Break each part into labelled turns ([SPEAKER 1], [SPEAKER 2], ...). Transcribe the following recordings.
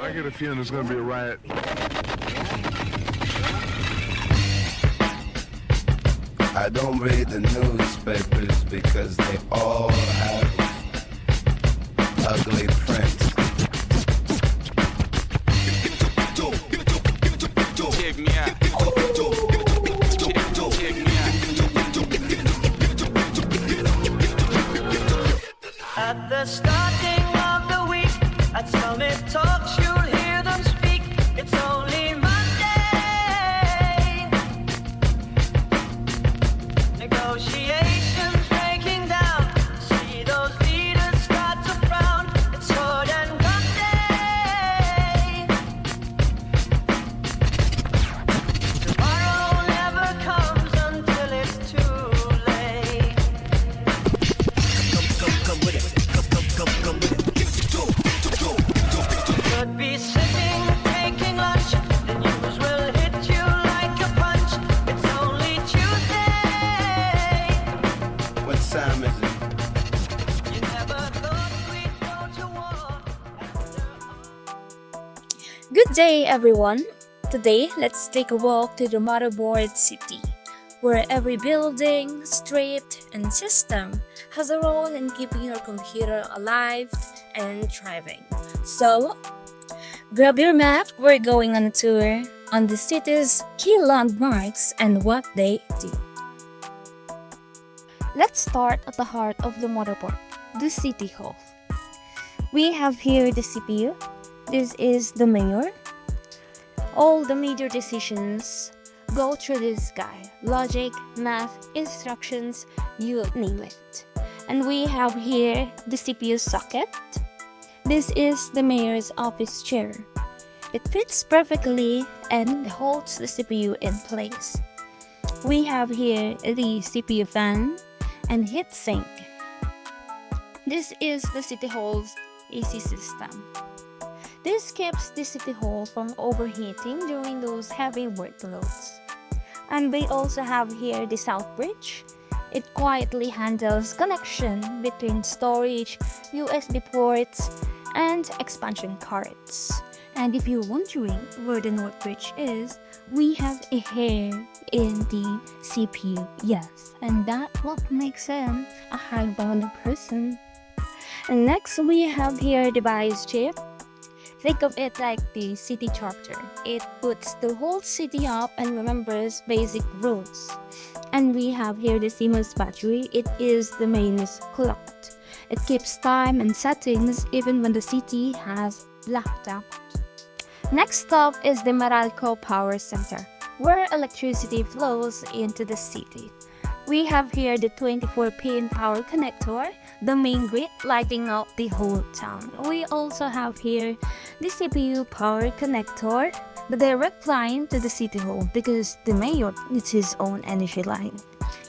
[SPEAKER 1] I get a feeling there's gonna be a riot.
[SPEAKER 2] I don't read the newspapers because they all have ugly prints.
[SPEAKER 3] Check me out. Check me out.
[SPEAKER 4] At the starting of the week, at Summit Talks, you'll hear them speak. It's only Monday. Negotiations breaking down. See those leaders start to frown. It's sword and gun day. Tomorrow never comes until it's too late. Come with it. Come with it. Could be sitting, taking lunch. The news will hit you like a punch. It's only Tuesday.
[SPEAKER 2] What time is it?
[SPEAKER 4] You never thought we'd go to war after
[SPEAKER 5] Good day, everyone. Today, let's take a walk to the motherboard city, where every building, strip, and system has a role in keeping your computer alive and thriving. So, grab your map. We're going on a tour on the city's key landmarks and what they do. Let's start at the heart of the motherboard, the City Hall. We have here the CPU. This is the mayor. All the major decisions go through this guy. Logic, math, instructions, you name it. And we have here the CPU socket. This is the mayor's office chair. It fits perfectly and holds the CPU in place. We have here the CPU fan and heatsink. This is the City Hall's AC system. This keeps the City Hall from overheating during those heavy workloads. And we also have here the South Bridge. It quietly handles connection between storage, USB ports, and expansion cards. And if you're wondering where the North Bridge is, we have a hair in the CPU, yes. And that's what makes him a high-bound person. And next we have here the BIOS chip. Think of it like the city charter. It puts the whole city up and remembers basic rules. And we have here the CMOS battery. It is the mains clocked. It keeps time and settings even when the city has blacked out. Next up is the Meralco Power Center, where electricity flows into the city. We have here the 24-pin power connector, the main grid lighting up the whole town. We also have here the CPU power connector, the direct line to the city hall because the mayor needs his own energy line.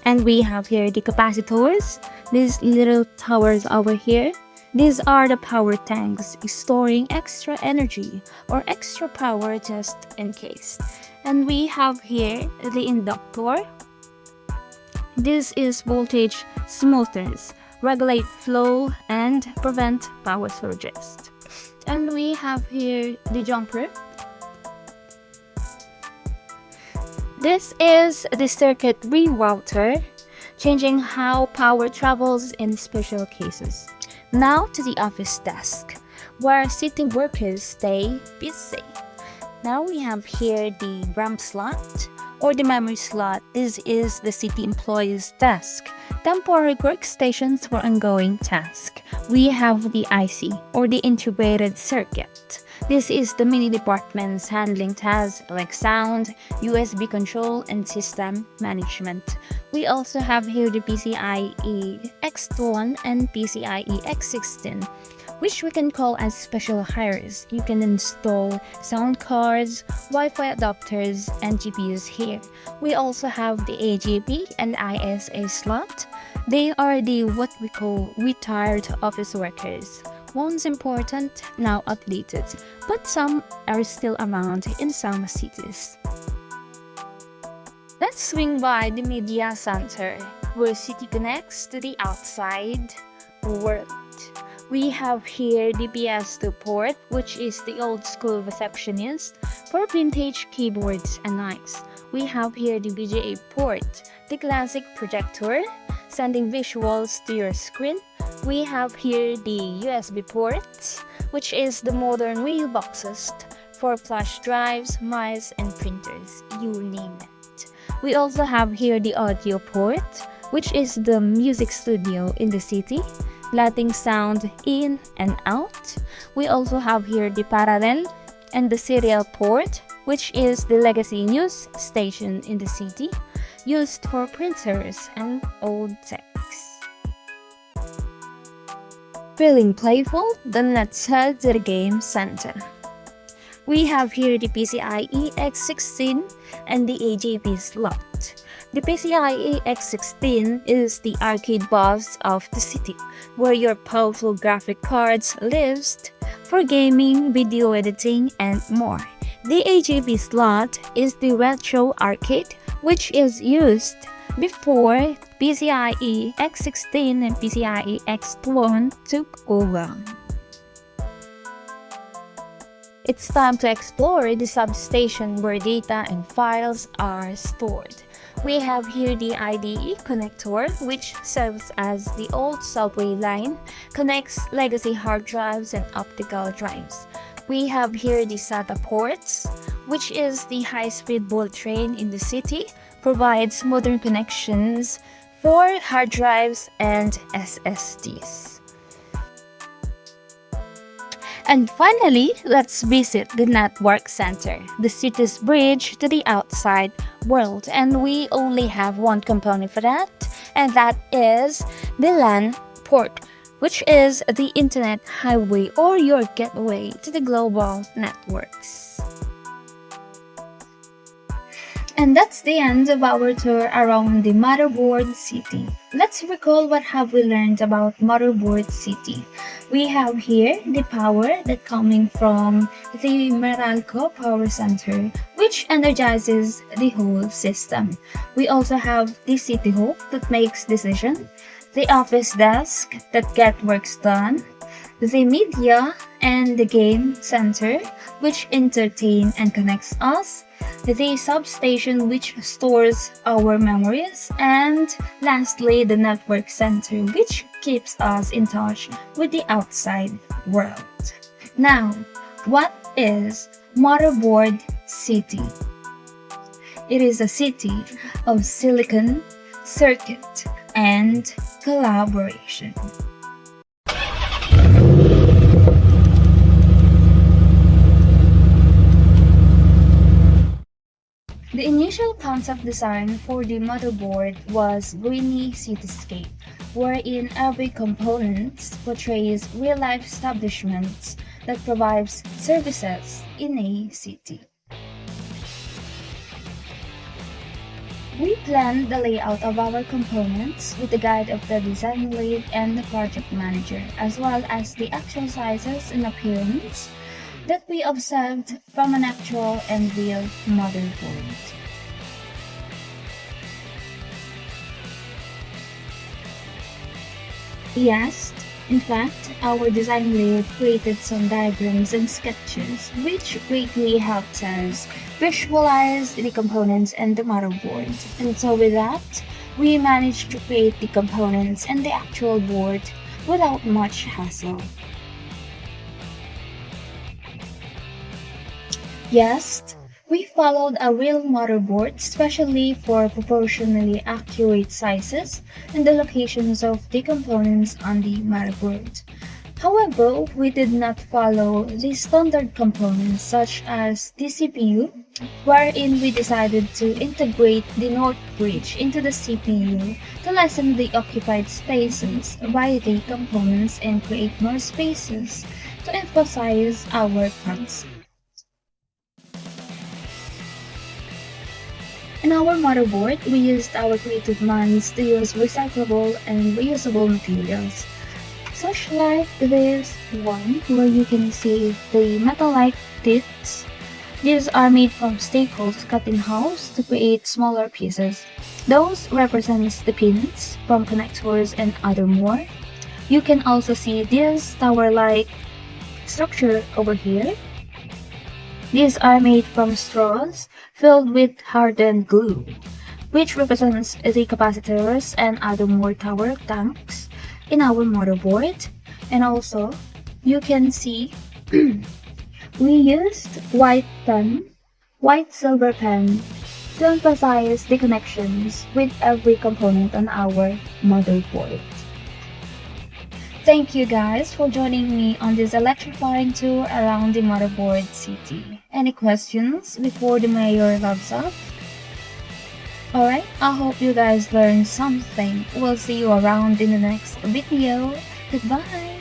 [SPEAKER 5] And we have here the capacitors, these little towers over here. These are the power tanks storing extra energy or extra power just in case. And we have here the inductor. This is voltage smoothers, regulate flow and prevent power surges. And we have here the jumper. This is the circuit rerouter, changing how power travels in special cases. Now to the office desk, where city workers stay busy. Now we have here the RAM slot or the memory slot. This is the city employee's desk. Temporary workstations for ongoing tasks. We have the IC or the integrated circuit. This is the mini departments handling tasks like sound, USB control, and system management. We also have here the PCIe X1 and PCIe X16, which we can call as special hires. You can install sound cards, Wi-Fi adapters, and GPUs here. We also have the AGP and ISA slot. They are the what we call retired office workers. Once important, now outdated, but some are still around in some cities. Let's swing by the media center, where city connects to the outside world. We have here the PS2 port, which is the old school receptionist for vintage keyboards and mice. We have here the VGA port, the classic projector, sending visuals to your screen. We have here the USB port, which is the modern wheel boxes for flash drives, mice, and printers, you name it. We also have here the audio port, which is the music studio in the city, letting sound in and out. We also have here the parallel and the serial port, which is the legacy news station in the city, used for printers and old texts. Feeling playful? Then let's head to the game center. We have here the PCIe X16 and the AJP slot. The PCIe X16 is the arcade boss of the city, where your powerful graphic cards lives for gaming, video editing, and more. The AJP slot is the retro arcade, which is used before PCIe X16 and PCIe X1 took over. It's time to explore the substation where data and files are stored. We have here the IDE connector, which serves as the old subway line, connects legacy hard drives and optical drives. We have here the SATA ports, which is the high-speed bullet train in the city, provides modern connections for hard drives and SSDs. And finally, let's visit the network center, the city's bridge to the outside world. And we only have one component for that, and that is the LAN port, which is the internet highway or your gateway to the global networks. And that's the end of our tour around the Motherboard City. Let's recall what have we learned about Motherboard City. We have here the power that coming from the Meralco Power Center, which energizes the whole system. We also have the City Hall that makes decision, the office desk that get works done, the media and the game center, which entertain and connects us, the substation which stores our memories, and lastly the network center which keeps us in touch with the outside world. Now, what is Motherboard City? It is a city of silicon, circuit, and collaboration. The initial concept design for the motherboard was dreamy cityscape, wherein every component portrays real-life establishments that provides services in a city. We planned the layout of our components with the guide of the design lead and the project manager, as well as the actual sizes and appearance that we observed from an actual and real motherboard. Yes, in fact, our design lead created some diagrams and sketches which greatly helped us visualize the components and the motherboard. And so with that, we managed to create the components and the actual board without much hassle. Yes, we followed a real motherboard, especially for proportionally accurate sizes and the locations of the components on the motherboard. However, we did not follow the standard components such as the CPU, wherein we decided to integrate the North Bridge into the CPU to lessen the occupied spaces by the components and create more spaces to emphasize our concept. In our motherboard, we used our creative minds to use recyclable and reusable materials, such like this one where you can see the metal-like tips. These are made from staples cut in halves to create smaller pieces. Those represents the pins from connectors and other more. You can also see this tower-like structure over here. These are made from straws filled with hardened glue, which represents the capacitors and other more tower tanks in our motherboard. And also, you can see we used white silver pen to emphasize the connections with every component on our motherboard. Thank you guys for joining me on this electrifying tour around the motherboard city. Any questions before the mayor logs off? Alright, I hope you guys learned something. We'll see you around in the next video. Goodbye!